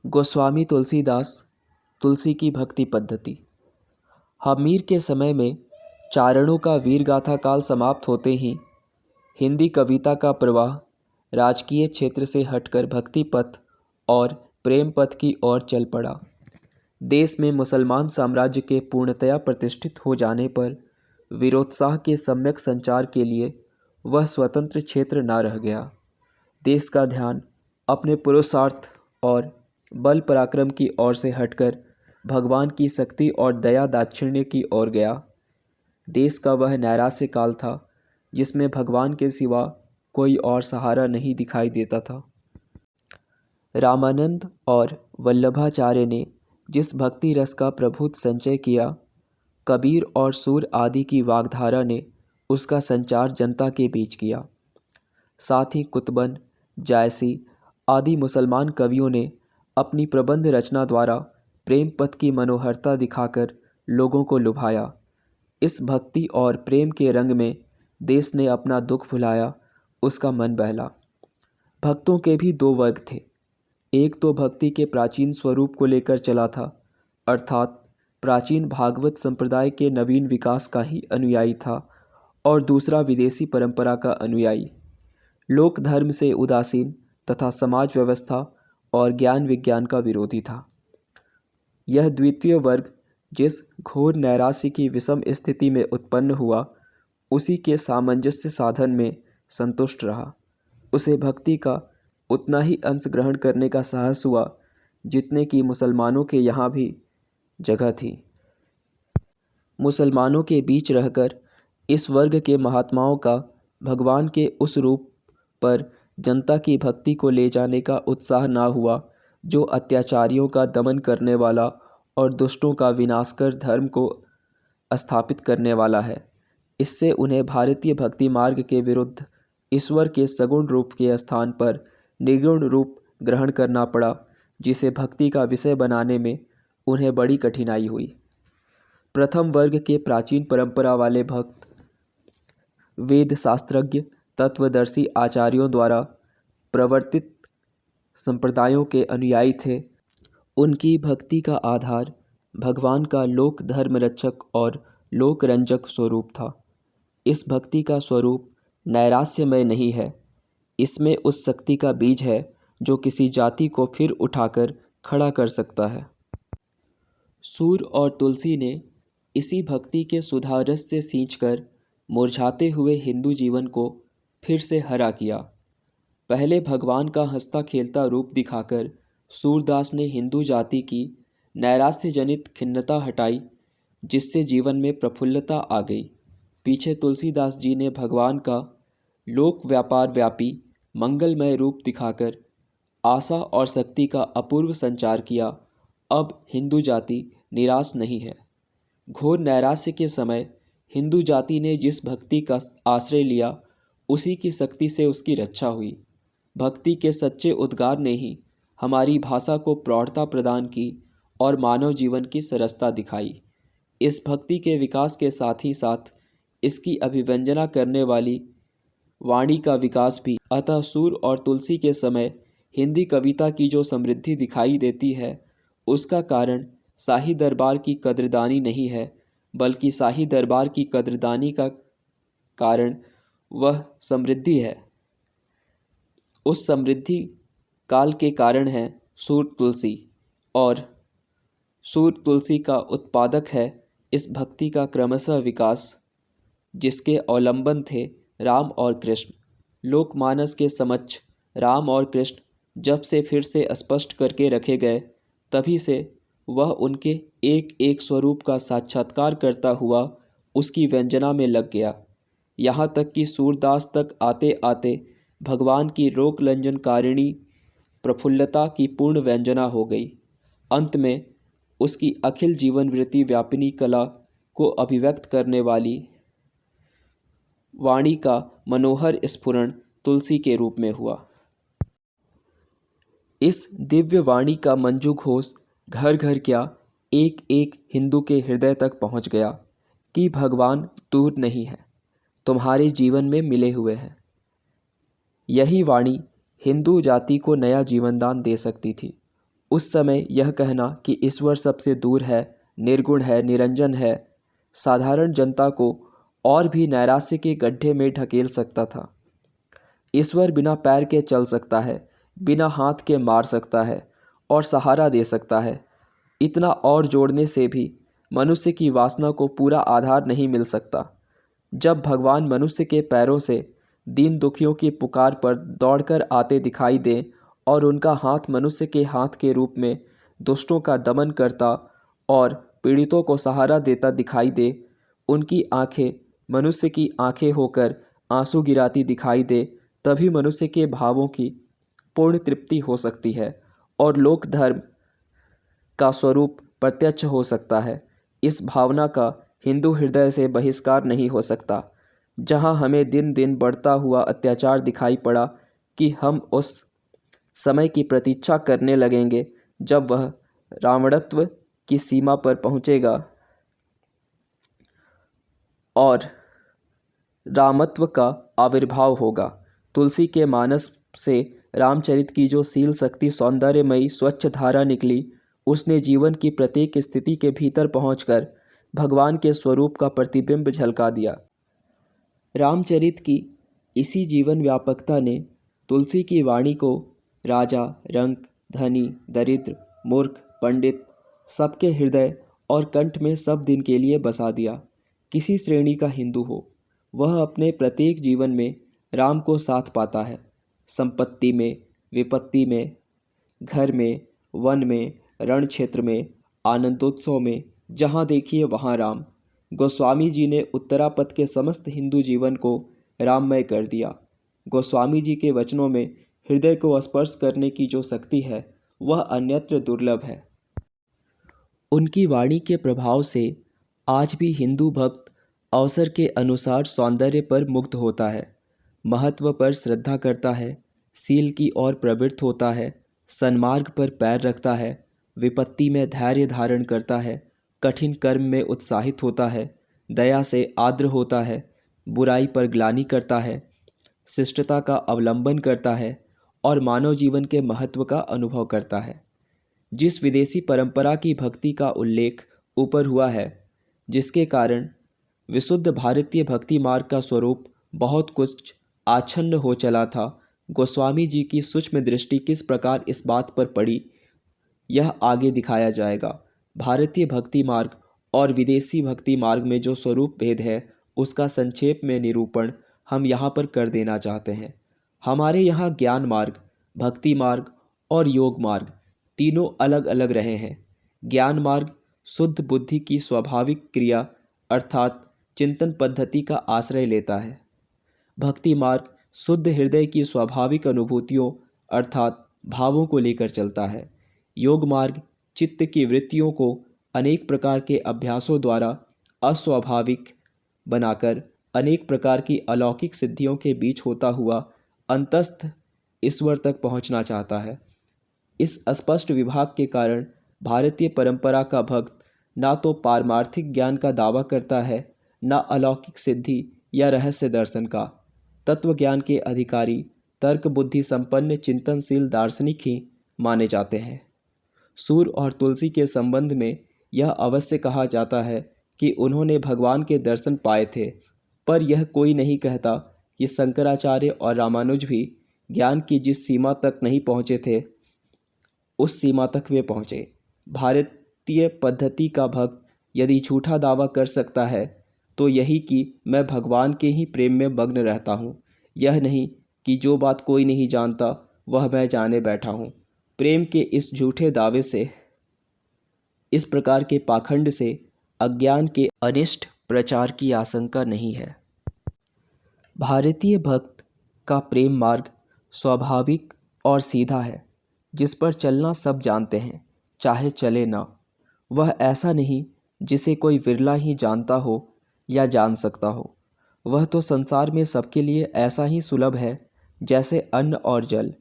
गोस्वामी तुलसीदास तुलसी की भक्ति पद्धति। हमीर के समय में चारणों का वीर गाथा काल समाप्त होते ही हिंदी कविता का प्रवाह राजकीय क्षेत्र से हटकर भक्ति पथ और प्रेम पथ की ओर चल पड़ा। देश में मुसलमान साम्राज्य के पूर्णतया प्रतिष्ठित हो जाने पर वीरोत्साह के सम्यक संचार के लिए वह स्वतंत्र क्षेत्र न रह गया। देश का ध्यान अपने पुरुषार्थ और बल पराक्रम की ओर से हटकर भगवान की शक्ति और दया दाक्षिण्य की ओर गया। देश का वह नैराश्य काल था जिसमें भगवान के सिवा कोई और सहारा नहीं दिखाई देता था। रामानंद और वल्लभाचार्य ने जिस भक्ति रस का प्रभुत संचय किया, कबीर और सूर आदि की वाग्धारा ने उसका संचार जनता के बीच किया। साथ ही कुतुबन, जायसी आदि मुसलमान कवियों ने अपनी प्रबंध रचना द्वारा प्रेम पथ की मनोहरता दिखाकर लोगों को लुभाया। इस भक्ति और प्रेम के रंग में देश ने अपना दुख भुलाया, उसका मन बहला। भक्तों के भी दो वर्ग थे। एक तो भक्ति के प्राचीन स्वरूप को लेकर चला था, अर्थात प्राचीन भागवत संप्रदाय के नवीन विकास का ही अनुयायी था, और दूसरा विदेशी परंपरा का अनुयायी, लोक धर्म से उदासीन तथा समाज व्यवस्था और ज्ञान विज्ञान का विरोधी था। यह द्वितीय वर्ग जिस घोर नैराश्य की विषम स्थिति में उत्पन्न हुआ, उसी के सामंजस्य साधन में संतुष्ट रहा। उसे भक्ति का उतना ही अंश ग्रहण करने का साहस हुआ जितने कि मुसलमानों के यहाँ भी जगह थी। मुसलमानों के बीच रहकर इस वर्ग के महात्माओं का भगवान के उस रूप पर जनता की भक्ति को ले जाने का उत्साह ना हुआ जो अत्याचारियों का दमन करने वाला और दुष्टों का विनाशकर धर्म को स्थापित करने वाला है। इससे उन्हें भारतीय भक्ति मार्ग के विरुद्ध ईश्वर के सगुण रूप के स्थान पर निर्गुण रूप ग्रहण करना पड़ा, जिसे भक्ति का विषय बनाने में उन्हें बड़ी कठिनाई हुई। प्रथम वर्ग के प्राचीन परंपरा वाले भक्त वेद शास्त्रज्ञ तत्वदर्शी आचार्यों द्वारा प्रवर्तित संप्रदायों के अनुयायी थे। उनकी भक्ति का आधार भगवान का लोक धर्म रक्षक और लोक रंजक स्वरूप था। इस भक्ति का स्वरूप नैराश्यमय नहीं है, इसमें उस शक्ति का बीज है जो किसी जाति को फिर उठाकर खड़ा कर सकता है। सूर और तुलसी ने इसी भक्ति के सुधारस से सींचकर मुरझाते हुए हिंदू जीवन को फिर से हरा किया। पहले भगवान का हंसता खेलता रूप दिखाकर सूरदास ने हिंदू जाति की नैराश्य जनित खिन्नता हटाई, जिससे जीवन में प्रफुल्लता आ गई। पीछे तुलसीदास जी ने भगवान का लोक व्यापार व्यापी मंगलमय रूप दिखाकर आशा और शक्ति का अपूर्व संचार किया। अब हिंदू जाति निराश नहीं है। घोर नैराश्य के समय हिंदू जाति ने जिस भक्ति का आश्रय लिया, उसी की शक्ति से उसकी रक्षा हुई। भक्ति के सच्चे उद्गार ने ही हमारी भाषा को प्रौढ़ता प्रदान की और मानव जीवन की सरसता दिखाई। इस भक्ति के विकास के साथ ही साथ इसकी अभिव्यंजना करने वाली वाणी का विकास भी। अतः सूर और तुलसी के समय हिंदी कविता की जो समृद्धि दिखाई देती है, उसका कारण शाही दरबार की कद्रदानी नहीं है, बल्कि शाही दरबार की कद्रदानी का कारण वह समृद्धि है। उस समृद्धि काल के कारण है सूर तुलसी, और सूर तुलसी का उत्पादक है इस भक्ति का क्रमशः विकास, जिसके अवलंबन थे राम और कृष्ण। लोकमानस के समक्ष राम और कृष्ण जब से फिर से स्पष्ट करके रखे गए, तभी से वह उनके एक एक स्वरूप का साक्षात्कार करता हुआ उसकी व्यंजना में लग गया। यहाँ तक कि सूरदास तक आते आते भगवान की रोक लंजनकारिणी प्रफुल्लता की पूर्ण व्यंजना हो गई। अंत में उसकी अखिल जीवन वृत्ति व्यापिनी कला को अभिव्यक्त करने वाली वाणी का मनोहर स्फुरण तुलसी के रूप में हुआ। इस दिव्य वाणी का मंजू घोष घर घर क्या एक एक हिंदू के हृदय तक पहुंच गया कि भगवान दूर नहीं है, तुम्हारे जीवन में मिले हुए हैं। यही वाणी हिंदू जाति को नया जीवनदान दे सकती थी उस समय यह कहना कि ईश्वर सबसे दूर है, निर्गुण है, निरंजन है, साधारण जनता को और भी नैराश्य के गड्ढे में ढकेल सकता था। ईश्वर बिना पैर के चल सकता है, बिना हाथ के मार सकता है और सहारा दे सकता है। इतना और जोड़ने से भी मनुष्य की वासना को पूरा आधार नहीं मिल सकता। जब भगवान मनुष्य के पैरों से दीन दुखियों की पुकार पर दौड़कर आते दिखाई दें और उनका हाथ मनुष्य के हाथ के रूप में दुष्टों का दमन करता और पीड़ितों को सहारा देता दिखाई दे, उनकी आंखें मनुष्य की आंखें होकर आंसू गिराती दिखाई दे, तभी मनुष्य के भावों की पूर्ण तृप्ति हो सकती है और लोक धर्म का स्वरूप प्रत्यक्ष हो सकता है। इस भावना का हिंदू हृदय से बहिष्कार नहीं हो सकता। जहाँ हमें दिन दिन बढ़ता हुआ अत्याचार दिखाई पड़ा कि हम उस समय की प्रतीक्षा करने लगेंगे जब वह रावणत्व की सीमा पर पहुँचेगा और रामत्व का आविर्भाव होगा। तुलसी के मानस से रामचरित की जो शील शक्ति सौंदर्यमयी स्वच्छ धारा निकली, उसने जीवन की प्रत्येक स्थिति के भीतर पहुंचकर भगवान के स्वरूप का प्रतिबिंब झलका दिया। रामचरित की इसी जीवन व्यापकता ने तुलसी की वाणी को राजा, रंक, धनी, दरिद्र, मूर्ख, पंडित सबके हृदय और कंठ में सब दिन के लिए बसा दिया। किसी श्रेणी का हिंदू हो, वह अपने प्रत्येक जीवन में राम को साथ पाता है। संपत्ति में, विपत्ति में, घर में, वन में, रण क्षेत्र में, आनंदोत्सव में, जहाँ देखिए वहाँ राम। गोस्वामी जी ने उत्तरापद के समस्त हिंदू जीवन को राममय कर दिया। गोस्वामी जी के वचनों में हृदय को स्पर्श करने की जो शक्ति है, वह अन्यत्र दुर्लभ है। उनकी वाणी के प्रभाव से आज भी हिंदू भक्त अवसर के अनुसार सौंदर्य पर मुग्ध होता है, महत्व पर श्रद्धा करता है, सील की ओर प्रवृत्त होता है, सन्मार्ग पर पैर रखता है, विपत्ति में धैर्य धारण करता है, कठिन कर्म में उत्साहित होता है, दया से आर्द्र होता है, बुराई पर ग्लानि करता है, शिष्टता का अवलंबन करता है और मानव जीवन के महत्व का अनुभव करता है। जिस विदेशी परंपरा की भक्ति का उल्लेख ऊपर हुआ है, जिसके कारण विशुद्ध भारतीय भक्ति मार्ग का स्वरूप बहुत कुछ आच्छन्न हो चला था, गोस्वामी जी की सूक्ष्म दृष्टि किस प्रकार इस बात पर पड़ी, यह आगे दिखाया जाएगा। भारतीय भक्ति मार्ग और विदेशी भक्ति मार्ग में जो स्वरूप भेद है, उसका संक्षेप में निरूपण हम यहाँ पर कर देना चाहते हैं। हमारे यहाँ ज्ञान मार्ग, भक्ति मार्ग और योग मार्ग तीनों अलग अलग रहे हैं। ज्ञान मार्ग शुद्ध बुद्धि की स्वाभाविक क्रिया अर्थात चिंतन पद्धति का आश्रय लेता है। भक्ति मार्ग शुद्ध हृदय की स्वाभाविक अनुभूतियों अर्थात भावों को लेकर चलता है। योग मार्ग चित्त की वृत्तियों को अनेक प्रकार के अभ्यासों द्वारा अस्वाभाविक बनाकर अनेक प्रकार की अलौकिक सिद्धियों के बीच होता हुआ अंतस्थ ईश्वर तक पहुंचना चाहता है। इस स्पष्ट विभाग के कारण भारतीय परंपरा का भक्त ना तो पारमार्थिक ज्ञान का दावा करता है, ना अलौकिक सिद्धि या रहस्य दर्शन का। तत्व ज्ञान के अधिकारी तर्क बुद्धि संपन्न चिंतनशील दार्शनिक ही माने जाते हैं। सूर्य और तुलसी के संबंध में यह अवश्य कहा जाता है कि उन्होंने भगवान के दर्शन पाए थे, पर यह कोई नहीं कहता कि शंकराचार्य और रामानुज भी ज्ञान की जिस सीमा तक नहीं पहुँचे थे, उस सीमा तक वे पहुँचे। भारतीय पद्धति का भक्त यदि झूठा दावा कर सकता है तो यही कि मैं भगवान के ही प्रेम में मग्न रहता हूँ, यह नहीं कि जो बात कोई नहीं जानता वह मैं जाने बैठा हूँ। प्रेम के इस झूठे दावे से, इस प्रकार के पाखंड से अज्ञान के अनिष्ट प्रचार की आशंका नहीं है। भारतीय भक्त का प्रेम मार्ग स्वाभाविक और सीधा है, जिस पर चलना सब जानते हैं, चाहे चले ना। वह ऐसा नहीं जिसे कोई विरला ही जानता हो या जान सकता हो। वह तो संसार में सबके लिए ऐसा ही सुलभ है जैसे अन्न और जल।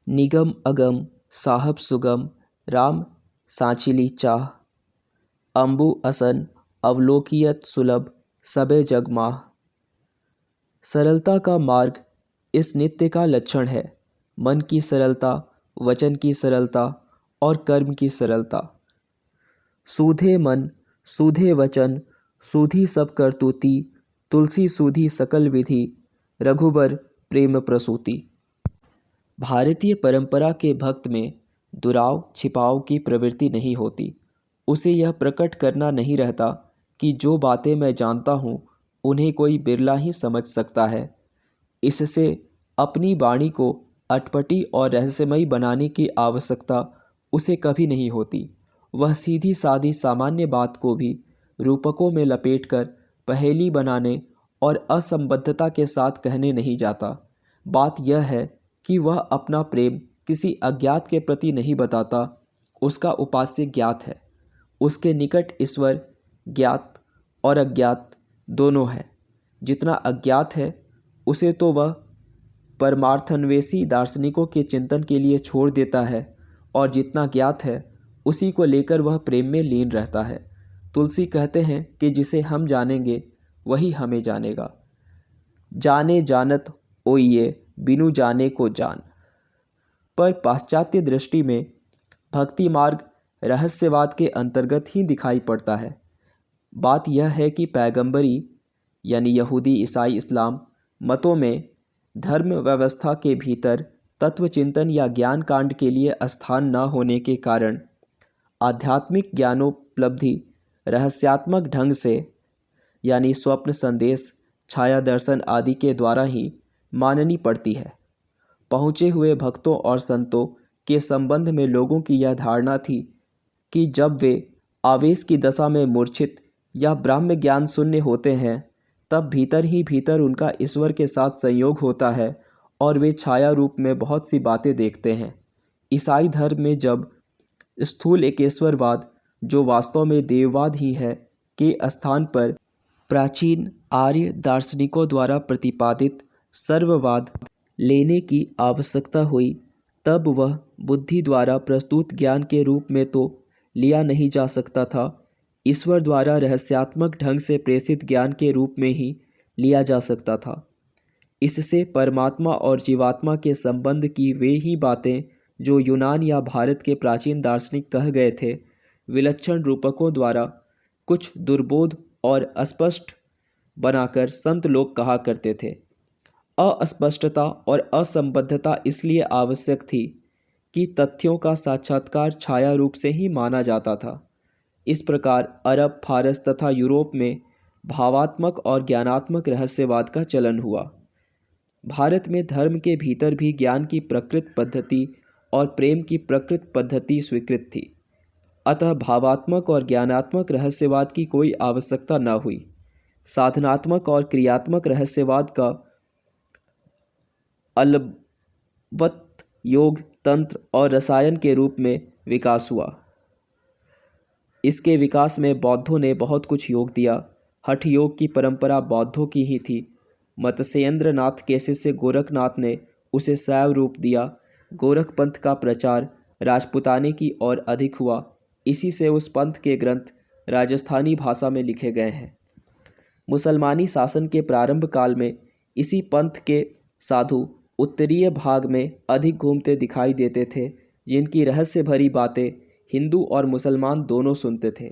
निगम अगम साहब सुगम राम सांचिली चाह, अम्बु असन अवलोकियत सुलभ सबे जगमाह। सरलता का मार्ग इस नित्य का लक्षण है। मन की सरलता, वचन की सरलता और कर्म की सरलता। सूधे मन सूधे वचन सूधी सब करतूती, तुलसी सूधी सकल विधि, रघुबर प्रेम प्रसूति। भारतीय परंपरा के भक्त में दुराव छिपाव की प्रवृत्ति नहीं होती। उसे यह प्रकट करना नहीं रहता कि जो बातें मैं जानता हूँ उन्हें कोई बिरला ही समझ सकता है। इससे अपनी वाणी को अटपटी और रहस्यमयी बनाने की आवश्यकता उसे कभी नहीं होती। वह सीधी सादी सामान्य बात को भी रूपकों में लपेटकर पहेली बनाने और असंबद्धता के साथ कहने नहीं जाता। बात यह है कि वह अपना प्रेम किसी अज्ञात के प्रति नहीं बताता, उसका उपास्य ज्ञात है। उसके निकट ईश्वर ज्ञात और अज्ञात दोनों है। जितना अज्ञात है उसे तो वह परमार्थान्वेषी दार्शनिकों के चिंतन के लिए छोड़ देता है, और जितना ज्ञात है उसी को लेकर वह प्रेम में लीन रहता है। तुलसी कहते हैं कि जिसे हम जानेंगे वही हमें जानेगा। जाने जानत ओइये बिनु जाने को जान। पर पाश्चात्य दृष्टि में भक्ति मार्ग रहस्यवाद के अंतर्गत ही दिखाई पड़ता है। बात यह है कि पैगंबरी यानी यहूदी ईसाई इस्लाम मतों में धर्म व्यवस्था के भीतर तत्वचिंतन या ज्ञान कांड के लिए स्थान न होने के कारण आध्यात्मिक ज्ञानोपलब्धि रहस्यात्मक ढंग से यानी स्वप्न संदेश छाया दर्शन आदि के द्वारा ही माननी पड़ती है। पहुँचे हुए भक्तों और संतों के संबंध में लोगों की यह धारणा थी कि जब वे आवेश की दशा में मूर्छित या ब्रह्म ज्ञान शून्य होते हैं तब भीतर ही भीतर उनका ईश्वर के साथ संयोग होता है और वे छाया रूप में बहुत सी बातें देखते हैं। ईसाई धर्म में जब स्थूल एकेश्वरवाद, जो वास्तव में देववाद ही है, के स्थान पर प्राचीन आर्य दार्शनिकों द्वारा प्रतिपादित सर्ववाद लेने की आवश्यकता हुई, तब वह बुद्धि द्वारा प्रस्तुत ज्ञान के रूप में तो लिया नहीं जा सकता था, ईश्वर द्वारा रहस्यात्मक ढंग से प्रेषित ज्ञान के रूप में ही लिया जा सकता था। इससे परमात्मा और जीवात्मा के संबंध की वे ही बातें जो यूनान या भारत के प्राचीन दार्शनिक कह गए थे, विलक्षण रूपकों द्वारा कुछ दुर्बोध और अस्पष्ट बनाकर संत लोग कहा करते थे। अस्पष्टता और असंबद्धता इसलिए आवश्यक थी कि तथ्यों का साक्षात्कार छाया रूप से ही माना जाता था। इस प्रकार अरब, फारस तथा यूरोप में भावात्मक और ज्ञानात्मक रहस्यवाद का चलन हुआ। भारत में धर्म के भीतर भी ज्ञान की प्रकृत पद्धति और प्रेम की प्रकृत पद्धति स्वीकृत थी। अतः भावात्मक और ज्ञानात्मक रहस्यवाद की कोई आवश्यकता न हुई। साधनात्मक और क्रियात्मक रहस्यवाद का अलवत योग, तंत्र और रसायन के रूप में विकास हुआ। इसके विकास में बौद्धों ने बहुत कुछ योग दिया। हठ योग की परंपरा बौद्धों की ही थी। मत्स्येंद्र नाथ के शिष्य गोरखनाथ ने उसे शैव रूप दिया। गोरख पंथ का प्रचार राजपुताने की ओर अधिक हुआ। इसी से उस पंथ के ग्रंथ राजस्थानी भाषा में लिखे गए हैं। मुसलमानी शासन के प्रारंभ काल में इसी पंथ के साधु उत्तरीय भाग में अधिक घूमते दिखाई देते थे, जिनकी रहस्य भरी बातें हिंदू और मुसलमान दोनों सुनते थे।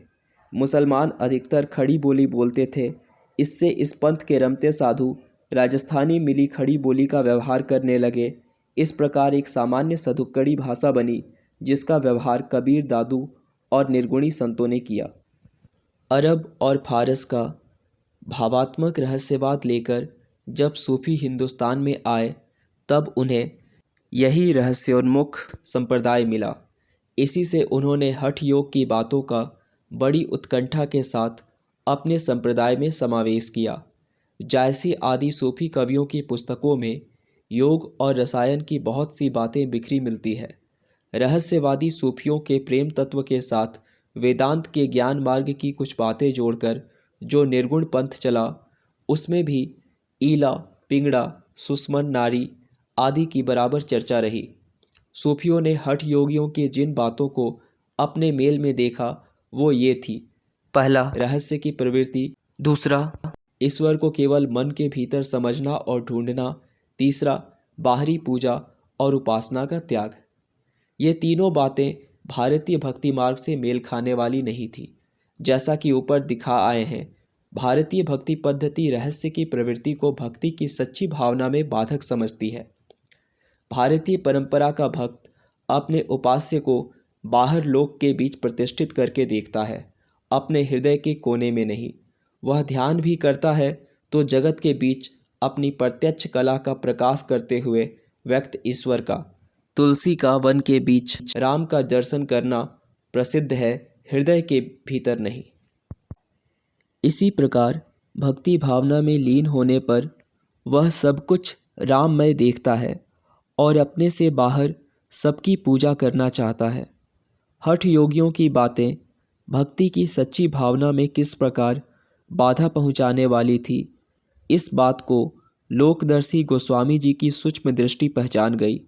मुसलमान अधिकतर खड़ी बोली बोलते थे। इससे इस पंथ के रमते साधु राजस्थानी मिली खड़ी बोली का व्यवहार करने लगे। इस प्रकार एक सामान्य सधुक्कड़ी भाषा बनी, जिसका व्यवहार कबीर दादू और निर्गुणी संतों ने किया। अरब और फारस का भावात्मक रहस्यवाद लेकर जब सूफी हिंदुस्तान में आए, तब उन्हें यही रहस्योन्मुख संप्रदाय मिला। इसी से उन्होंने हठ योग की बातों का बड़ी उत्कंठा के साथ अपने संप्रदाय में समावेश किया। जायसी आदि सूफी कवियों की पुस्तकों में योग और रसायन की बहुत सी बातें बिखरी मिलती है। रहस्यवादी सूफियों के प्रेम तत्व के साथ वेदांत के ज्ञान मार्ग की कुछ बातें जोड़कर जो निर्गुण पंथ चला, उसमें भी ईला, पिंगड़ा, सुषमन नारी आदि की बराबर चर्चा रही। सूफियों ने हठ योगियों की जिन बातों को अपने मेल में देखा वो ये थी: पहला, रहस्य की प्रवृत्ति; दूसरा, ईश्वर को केवल मन के भीतर समझना और ढूंढना; तीसरा, बाहरी पूजा और उपासना का त्याग। ये तीनों बातें भारतीय भक्ति मार्ग से मेल खाने वाली नहीं थी। जैसा कि ऊपर दिखा आए हैं, भारतीय भक्ति पद्धति रहस्य की प्रवृत्ति को भक्ति की सच्ची भावना में बाधक समझती है। भारतीय परंपरा का भक्त अपने उपास्य को बाहर लोक के बीच प्रतिष्ठित करके देखता है, अपने हृदय के कोने में नहीं। वह ध्यान भी करता है तो जगत के बीच अपनी प्रत्यक्ष कला का प्रकाश करते हुए व्यक्त ईश्वर का। तुलसी का वन के बीच राम का दर्शन करना प्रसिद्ध है, हृदय के भीतर नहीं। इसी प्रकार भक्ति भावना में लीन होने पर वह सब कुछ राममय देखता है और अपने से बाहर सबकी पूजा करना चाहता है। हठ योगियों की बातें भक्ति की सच्ची भावना में किस प्रकार बाधा पहुंचाने वाली थी, इस बात को लोकदर्शी गोस्वामी जी की सूक्ष्म दृष्टि पहचान गई।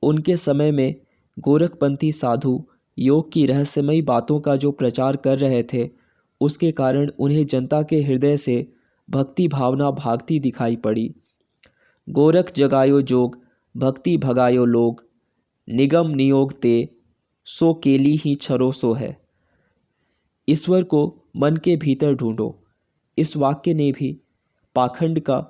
उनके समय में गोरखपंथी साधु योग की रहस्यमयी बातों का जो प्रचार कर रहे थे, उसके कारण उन्हें जनता के हृदय से भक्ति भावना भागती दिखाई पड़ी। गोरख जगायो जोग, भक्ति भगायो लोग, निगम नियोग ते, सो केली ही छरो सो है। ईश्वर को मन के भीतर ढूंढो। इस वाक्य ने भी पाखंड का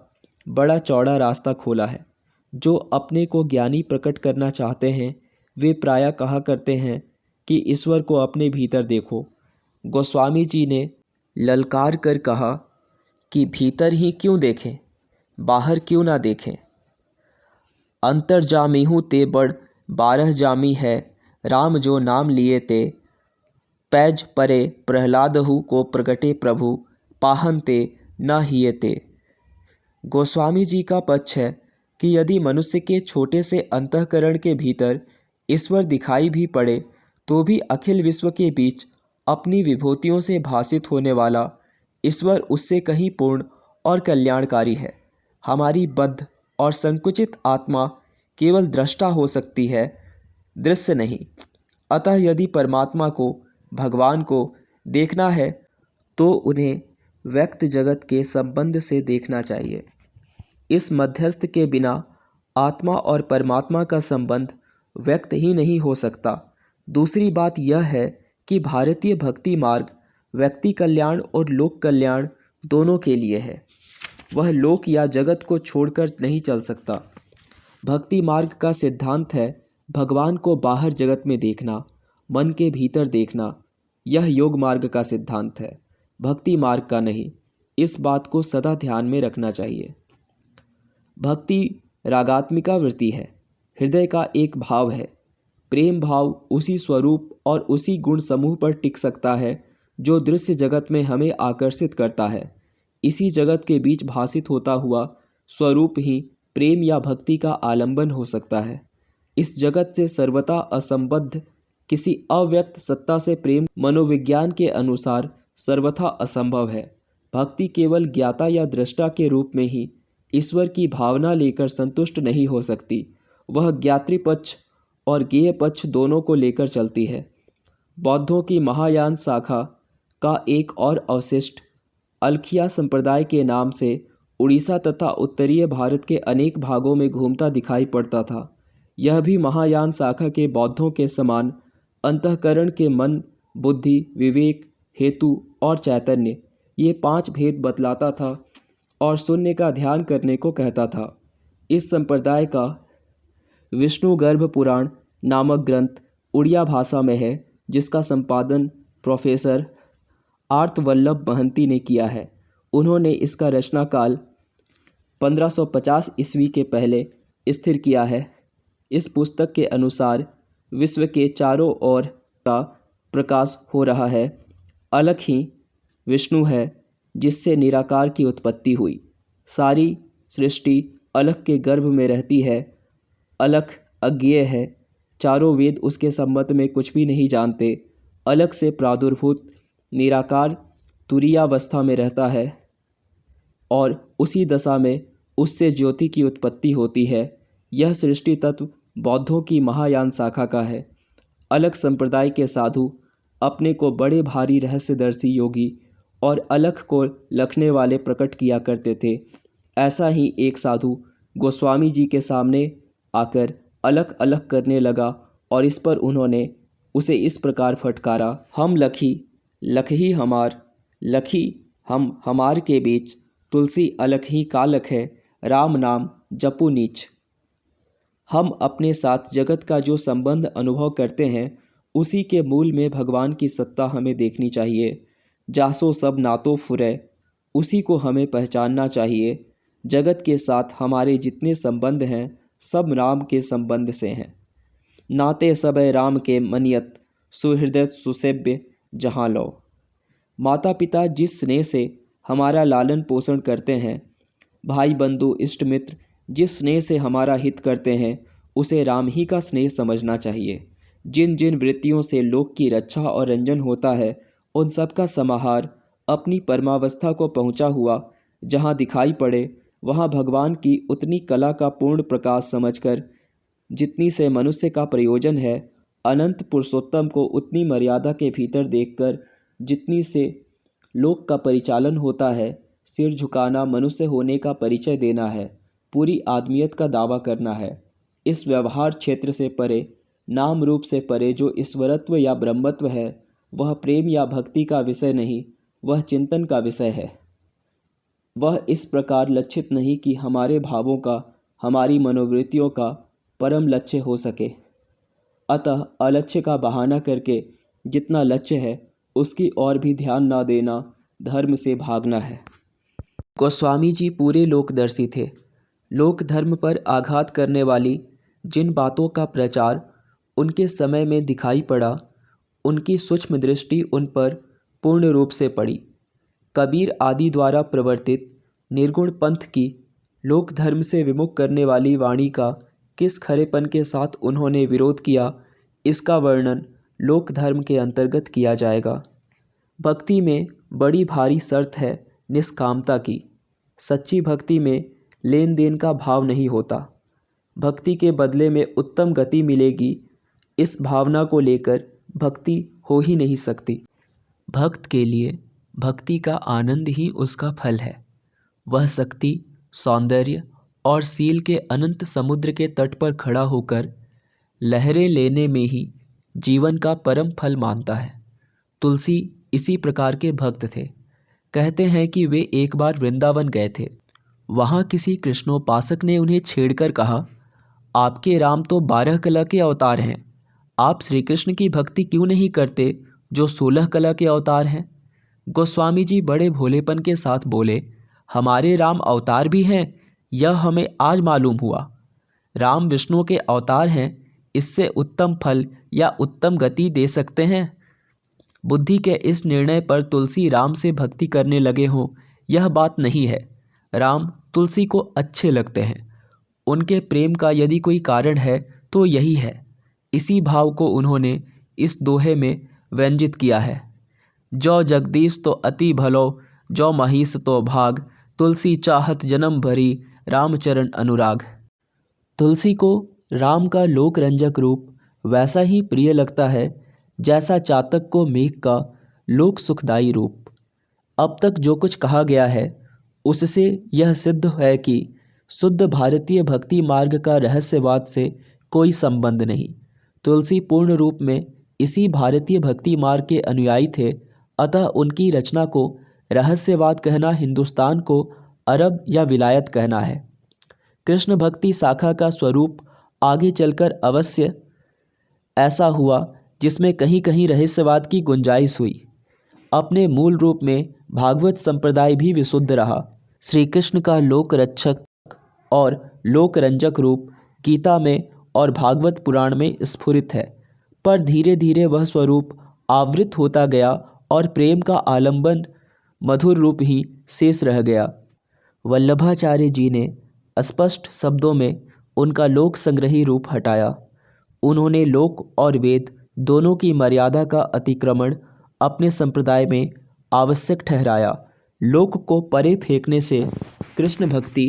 बड़ा चौड़ा रास्ता खोला है। जो अपने को ज्ञानी प्रकट करना चाहते हैं, वे प्रायः कहा करते हैं कि ईश्वर को अपने भीतर देखो। गोस्वामी जी ने ललकार कर कहा कि भीतर ही क्यों देखें, बाहर क्यों ना देखें। अंतर जामी हूँ ते बड़ 12 जामी है, राम जो नाम लिए ते, पैज परे प्रहलादहु को प्रगटे प्रभु, पाहन ते न हिये ते। गोस्वामी जी का पक्ष है कि यदि मनुष्य के छोटे से अंतःकरण के भीतर ईश्वर दिखाई भी पड़े तो भी अखिल विश्व के बीच अपनी विभूतियों से भासित होने वाला ईश्वर उससे कहीं पूर्ण और कल्याणकारी है। हमारी बद्ध और संकुचित आत्मा केवल दृष्टा हो सकती है, दृश्य नहीं। अतः यदि परमात्मा को, भगवान को देखना है तो उन्हें व्यक्त जगत के संबंध से देखना चाहिए। इस मध्यस्थ के बिना आत्मा और परमात्मा का संबंध व्यक्त ही नहीं हो सकता। दूसरी बात यह है कि भारतीय भक्ति मार्ग व्यक्ति कल्याण और लोक कल्याण दोनों के लिए है। वह लोक या जगत को छोड़कर नहीं चल सकता। भक्ति मार्ग का सिद्धांत है भगवान को बाहर जगत में देखना, मन के भीतर देखना। यह योग मार्ग का सिद्धांत है, भक्ति मार्ग का नहीं। इस बात को सदा ध्यान में रखना चाहिए। भक्ति रागात्मिका वृत्ति है, हृदय का एक भाव है। प्रेम भाव उसी स्वरूप और उसी गुण समूह पर टिक सकता है जो दृश्य जगत में हमें आकर्षित करता है। इसी जगत के बीच भासित होता हुआ स्वरूप ही प्रेम या भक्ति का आलंबन हो सकता है। इस जगत से सर्वथा असंबद्ध किसी अव्यक्त सत्ता से प्रेम मनोविज्ञान के अनुसार सर्वथा असंभव है। भक्ति केवल ज्ञाता या दृष्टा के रूप में ही ईश्वर की भावना लेकर संतुष्ट नहीं हो सकती। वह ज्ञात्री पक्ष और ज्ञेय पक्ष दोनों को लेकर चलती है। बौद्धों की महायान शाखा का एक और अवशिष्ट अलखिया संप्रदाय के नाम से उड़ीसा तथा उत्तरीय भारत के अनेक भागों में घूमता दिखाई पड़ता था। यह भी महायान शाखा के बौद्धों के समान अंतःकरण के मन, बुद्धि, विवेक, हेतु और चैतन्य, ये 5 भेद बतलाता था और शून्य का ध्यान करने को कहता था। इस संप्रदाय का विष्णु गर्भ पुराण नामक ग्रंथ उड़िया भाषा में है, जिसका संपादन प्रोफेसर आर्तवल्लभ महंती ने किया है। उन्होंने इसका रचना काल 1550 ईस्वी के पहले स्थिर किया है। इस पुस्तक के अनुसार विश्व के चारों ओर का प्रकाश हो रहा है। अलख ही विष्णु है जिससे निराकार की उत्पत्ति हुई। सारी सृष्टि अलख के गर्भ में रहती है। अलख अज्ञेय है, चारों वेद उसके संबंध में कुछ भी नहीं जानते। अलख से प्रादुर्भूत निराकार तुरीयावस्था में रहता है और उसी दशा में उससे ज्योति की उत्पत्ति होती है। यह सृष्टि तत्व बौद्धों की महायान शाखा का है। अलख संप्रदाय के साधु अपने को बड़े भारी रहस्यदर्शी योगी और अलख को लखने वाले प्रकट किया करते थे। ऐसा ही एक साधु गोस्वामी जी के सामने आकर अलख अलख करने लगा और इस पर उन्होंने उसे इस प्रकार फटकारा, हम लखी लखही हमार, लखी हम हमार के बीच, तुलसी अलख ही कालख है, राम नाम जपू नीच। हम अपने साथ जगत का जो संबंध अनुभव करते हैं उसी के मूल में भगवान की सत्ता हमें देखनी चाहिए। जासो सब नातो फुरै, उसी को हमें पहचानना चाहिए। जगत के साथ हमारे जितने संबंध हैं सब राम के संबंध से हैं। नाते सब राम के मनियत, सुहृदय सुसेव्य जहाँ लो। माता पिता जिस स्नेह से हमारा लालन पोषण करते हैं, भाई बंधु इष्ट मित्र जिस स्नेह से हमारा हित करते हैं, उसे राम ही का स्नेह समझना चाहिए। जिन जिन वृत्तियों से लोक की रक्षा और रंजन होता है, उन सब का समाहार अपनी परमावस्था को पहुँचा हुआ जहाँ दिखाई पड़े, वहाँ भगवान की उतनी कला का पूर्ण प्रकाश समझकर, जितनी से मनुष्य का प्रयोजन है, अनंत पुरुषोत्तम को उतनी मर्यादा के भीतर देखकर जितनी से लोक का परिचालन होता है, सिर झुकाना मनुष्य होने का परिचय देना है, पूरी आदमियत का दावा करना है। इस व्यवहार क्षेत्र से परे, नाम रूप से परे जो ईश्वरत्व या ब्रह्मत्व है, वह प्रेम या भक्ति का विषय नहीं, वह चिंतन का विषय है। वह इस प्रकार लक्षित नहीं कि हमारे भावों का, हमारी मनोवृत्तियों का परम लक्ष्य हो सके। अतः अलक्ष्य का बहाना करके जितना लक्ष्य है उसकी ओर भी ध्यान न देना धर्म से भागना है। गोस्वामी जी पूरे लोकदर्शी थे। लोक धर्म पर आघात करने वाली जिन बातों का प्रचार उनके समय में दिखाई पड़ा, उनकी सूक्ष्म दृष्टि उन पर पूर्ण रूप से पड़ी। कबीर आदि द्वारा प्रवर्तित निर्गुण पंथ की लोक धर्म से विमुख करने वाली वाणी का किस खरेपन के साथ उन्होंने विरोध किया, इसका वर्णन लोक धर्म के अंतर्गत किया जाएगा। भक्ति में बड़ी भारी शर्त है निष्कामता की। सच्ची भक्ति में लेन देन का भाव नहीं होता। भक्ति के बदले में उत्तम गति मिलेगी, इस भावना को लेकर भक्ति हो ही नहीं सकती। भक्त के लिए भक्ति का आनंद ही उसका फल है। वह शक्ति, सौंदर्य और शील के अनंत समुद्र के तट पर खड़ा होकर लहरें लेने में ही जीवन का परम फल मानता है। तुलसी इसी प्रकार के भक्त थे। कहते हैं कि वे एक बार वृंदावन गए थे। वहाँ किसी कृष्णोपासक ने उन्हें छेड़कर कहा, आपके राम तो 12 कला के अवतार हैं, आप श्री कृष्ण की भक्ति क्यों नहीं करते जो 16 कला के अवतार हैं। गोस्वामी जी बड़े भोलेपन के साथ बोले, हमारे राम अवतार भी हैं, यह हमें आज मालूम हुआ। राम विष्णु के अवतार हैं, इससे उत्तम फल या उत्तम गति दे सकते हैं। बुद्धि के इस निर्णय पर तुलसी राम से भक्ति करने लगे हों, यह बात नहीं है। राम तुलसी को अच्छे लगते हैं। उनके प्रेम का यदि कोई कारण है तो यही है। इसी भाव को उन्होंने इस दोहे में व्यंजित किया है। जो जगदीश तो अति भलो, जो महीस तो भाग, तुलसी चाहत जन्म भरी, रामचरण अनुराग। तुलसी को राम का लोक रंजक रूप वैसा ही प्रिय लगता है जैसा चातक को मेघ का लोक सुखदायी रूप। अब तक जो कुछ कहा गया है उससे यह सिद्ध है कि शुद्ध भारतीय भक्ति मार्ग का रहस्यवाद से कोई संबंध नहीं। तुलसी पूर्ण रूप में इसी भारतीय भक्ति मार्ग के अनुयायी थे, अतः उनकी रचना को रहस्यवाद कहना हिंदुस्तान को अरब या विलायत कहना है। कृष्ण भक्ति शाखा का स्वरूप आगे चलकर अवश्य ऐसा हुआ जिसमें कहीं कहीं रहस्यवाद की गुंजाइश हुई। अपने मूल रूप में भागवत संप्रदाय भी विशुद्ध रहा। श्री कृष्ण का लोक रक्षक और लोक रंजक रूप गीता में और भागवत पुराण में स्फुरित है, पर धीरे धीरे वह स्वरूप आवृत होता गया और प्रेम का आलंबन मधुर रूप ही शेष रह गया। वल्लभाचार्य जी ने स्पष्ट शब्दों में उनका लोक संग्रही रूप हटाया। उन्होंने लोक और वेद दोनों की मर्यादा का अतिक्रमण अपने संप्रदाय में आवश्यक ठहराया। लोक को परे फेंकने से कृष्ण भक्ति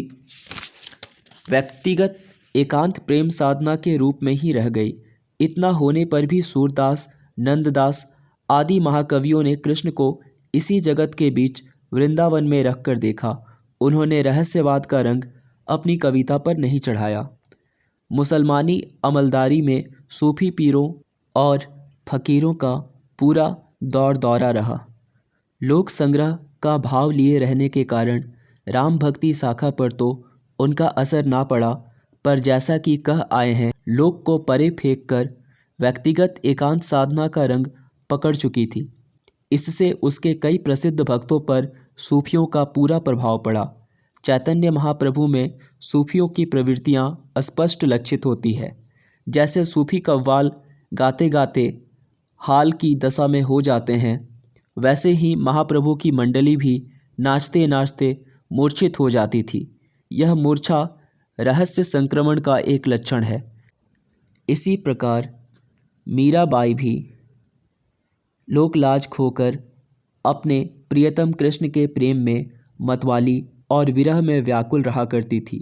व्यक्तिगत एकांत प्रेम साधना के रूप में ही रह गई। इतना होने पर भी सूरदास, नंददास आदि महाकवियों ने कृष्ण को इसी जगत के बीच वृंदावन में रखकर देखा। उन्होंने रहस्यवाद का रंग अपनी कविता पर नहीं चढ़ाया। मुसलमानी अमलदारी में सूफी पीरों और फकीरों का पूरा दौर दौरा रहा। लोक संग्रह का भाव लिए रहने के कारण राम भक्ति शाखा पर तो उनका असर ना पड़ा, पर जैसा कि कह आए हैं, लोक को परे फेंक कर व्यक्तिगत एकांत साधना का रंग पकड़ चुकी थी। इससे उसके कई प्रसिद्ध भक्तों पर सूफियों का पूरा प्रभाव पड़ा। चैतन्य महाप्रभु में सूफियों की प्रवृत्तियां स्पष्ट लक्षित होती है। जैसे सूफी कव्वाल गाते गाते हाल की दशा में हो जाते हैं, वैसे ही महाप्रभु की मंडली भी नाचते नाचते मूर्छित हो जाती थी। यह मूर्छा रहस्य संक्रमण का एक लक्षण है। इसी प्रकार मीराबाई भी लोकलाज खोकर अपने प्रियतम कृष्ण के प्रेम में मतवाली और विरह में व्याकुल रहा करती थी।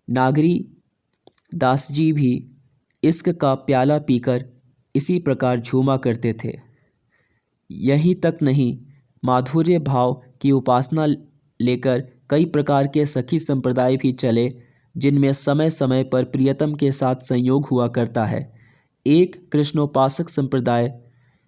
नागरी दास जी भी इश्क का प्याला पीकर इसी प्रकार झूमा करते थे। यहीं तक नहीं, माधुर्य भाव की उपासना लेकर कई प्रकार के सखी संप्रदाय भी चले, जिनमें समय समय पर प्रियतम के साथ संयोग हुआ करता है। एक कृष्णोपासक संप्रदाय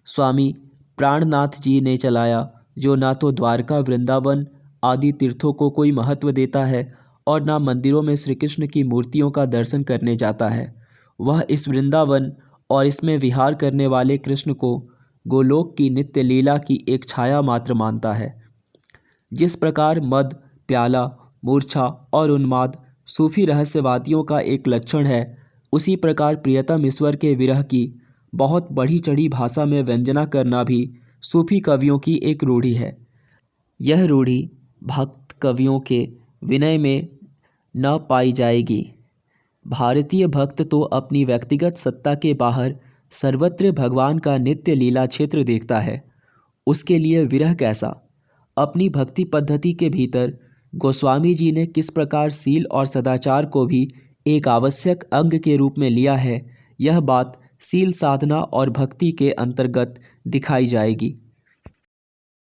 स्वामी प्राणनाथ जी ने चलाया, जो ना तो द्वारका, वृंदावन आदि तीर्थों को कोई महत्व देता है और ना मंदिरों में श्री कृष्ण की मूर्तियों का दर्शन करने जाता है। वह इस वृंदावन और इसमें विहार करने वाले कृष्ण को गोलोक की नित्य लीला की एक छाया मात्र मानता है। जिस प्रकार मद, प्याला, मूर्छा और उन्माद सूफी रहस्यवादियों का एक लक्षण है, उसी प्रकार प्रियतम ईश्वर के विरह की बहुत बढ़ी चढ़ी भाषा में व्यंजना करना भी सूफी कवियों की एक रूढ़ी है। यह रूढ़ी भक्त कवियों के विनय में न पाई जाएगी। भारतीय भक्त तो अपनी व्यक्तिगत सत्ता के बाहर सर्वत्र भगवान का नित्य लीला क्षेत्र देखता है। उसके लिए विरह कैसा? अपनी भक्ति पद्धति के भीतर गोस्वामी जी ने किस प्रकार सील और सदाचार को भी एक आवश्यक अंग के रूप में लिया है, यह बात सील साधना और भक्ति के अंतर्गत दिखाई जाएगी।